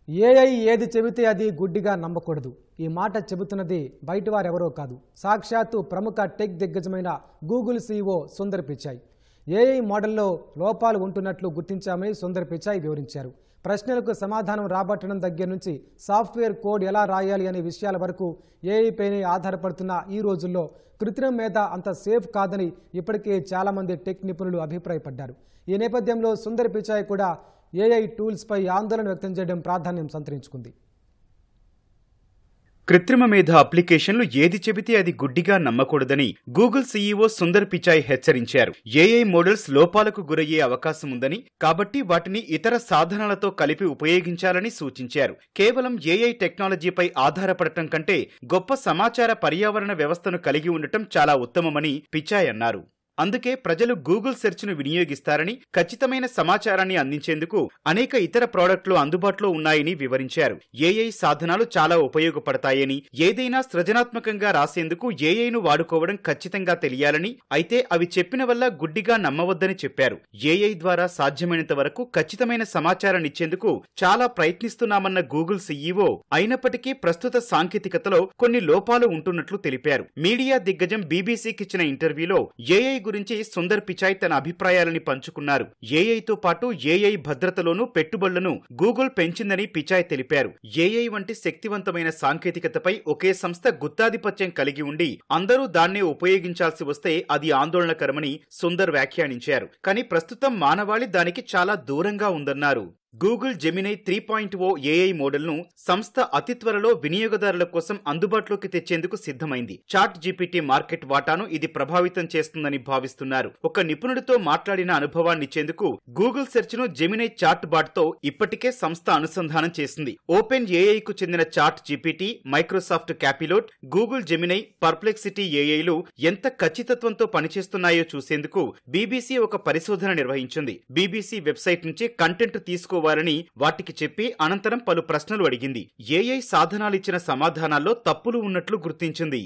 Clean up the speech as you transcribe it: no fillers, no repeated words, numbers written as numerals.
AI ఏది చెబితే అది గుడ్డిగా నమ్మకూడదు. ఈ మాట చెబుతున్నది బయటవారెవరో కాదు, సాక్షాత్తు ప్రముఖ టెక్ దిగ్గజమైన Google CEO Sundar Pichai. AI మోడల్లో లోపాలు ఉంటున్నట్లు గుర్తించామని సుందర్ పిచాయ్ వివరించారు. ప్రశ్నలకు సమాధానం రాబట్టడం దగ్గర నుంచి సాఫ్ట్వేర్ కోడ్ ఎలా రాయాలి అనే విషయాల వరకు ఏఐపైనే ఆధారపడుతున్న ఈ రోజుల్లో కృత్రిమ మేధ అంత సేఫ్ కాదని ఇప్పటికే చాలామంది టెక్ నిపుణులు అభిప్రాయపడ్డారు. ఈ నేపథ్యంలో సుందర్ పిచాయ్ కూడా ఏఐ టూల్స్ పై ఆందోళన వ్యక్తం చేయడం ప్రాధాన్యం సంతరించుకుంది. కృత్రిమ మేధ అప్లికేషన్లు ఏది చెబితే అది గుడ్డిగా నమ్మకూడదని గూగుల్ సీఈఓ సుందర్ పిచాయ్ హెచ్చరించారు. ఏఐ మోడల్స్ లోపాలకు గురయ్యే అవకాశం ఉందని, కాబట్టి వాటిని ఇతర సాధనాలతో కలిపి ఉపయోగించాలని సూచించారు. కేవలం ఏఐ టెక్నాలజీపై ఆధారపడటం కంటే గొప్ప సమాచార పర్యావరణ వ్యవస్థను కలిగి ఉండటం చాలా ఉత్తమమని పిచాయ్ అన్నారు. అందుకే ప్రజలు గూగుల్ సెర్చ్ను వినియోగిస్తారని, ఖచ్చితమైన సమాచారాన్ని అందించేందుకు అనేక ఇతర ప్రోడక్టులు అందుబాటులో ఉన్నాయని వివరించారు. ఏఐ సాధనాలు చాలా ఉపయోగపడతాయని, ఏదైనా సృజనాత్మకంగా రాసేందుకు ఏఐను వాడుకోవడం ఖచ్చితంగా తెలియాలని, అయితే అవి చెప్పిన వల్ల గుడ్డిగా నమ్మవద్దని చెప్పారు. ఏఐ ద్వారా సాధ్యమైనంత వరకు ఖచ్చితమైన సమాచారాన్ని ఇచ్చేందుకు చాలా ప్రయత్నిస్తున్నామన్న గూగుల్ సీఈఓ అయినప్పటికీ ప్రస్తుత సాంకేతికతలో కొన్ని లోపాలు ఉంటున్నట్లు తెలిపారు. మీడియా దిగ్గజం బీబీసీకిచ్చిన ఇంటర్వ్యూలో ఏఐ గురించి సుందర్ పిచాయ్ తన అభిప్రాయాలని పంచుకున్నారు. ఏఐతో పాటు ఏఐ భద్రతలోనూ పెట్టుబడులను గూగుల్ పెంచిందని పిచాయ్ తెలిపారు. ఏఐ వంటి శక్తివంతమైన సాంకేతికతపై ఒకే సంస్థ గుత్తాధిపత్యం కలిగి ఉండి అందరూ దాన్నే ఉపయోగించాల్సి వస్తే అది ఆందోళనకరమని సుందర్ వ్యాఖ్యానించారు. కానీ ప్రస్తుతం మానవాళి దానికి చాలా దూరంగా ఉందన్నారు. గూగుల్ జెమినై 3.0 ఏఐ మోడల్ను సంస్థ అతి త్వరలో వినియోగదారుల కోసం అందుబాటులోకి తెచ్చేందుకు సిద్ధమైంది. చాట్ జీపీటీ మార్కెట్ వాటాను ఇది ప్రభావితం చేస్తుందని భావిస్తున్నారు. ఒక నిపుణుడితో మాట్లాడిన అనుభవాన్నిచ్చేందుకు గూగుల్ సెర్చ్ను జెమినై చాట్ బాట్తో ఇప్పటికే సంస్థ అనుసంధానం చేసింది. ఓపెన్ ఏఐకు చెందిన ChatGPT, Microsoft Copilot, Google Gemini, Perplexity ఏఐలు ఎంత ఖచ్చితత్వంతో పనిచేస్తున్నాయో చూసేందుకు బీబీసీ ఒక పరిశోధన నిర్వహించింది. బీబీసీ వెబ్సైట్ నుంచి కంటెంట్ తీసుకోవాలని వాటికి చెప్పి అనంతరం పలు ప్రశ్నలు అడిగింది. ఏఐ సాధనాలిచ్చిన సమాధానాల్లో తప్పులు ఉన్నట్లు గుర్తించింది.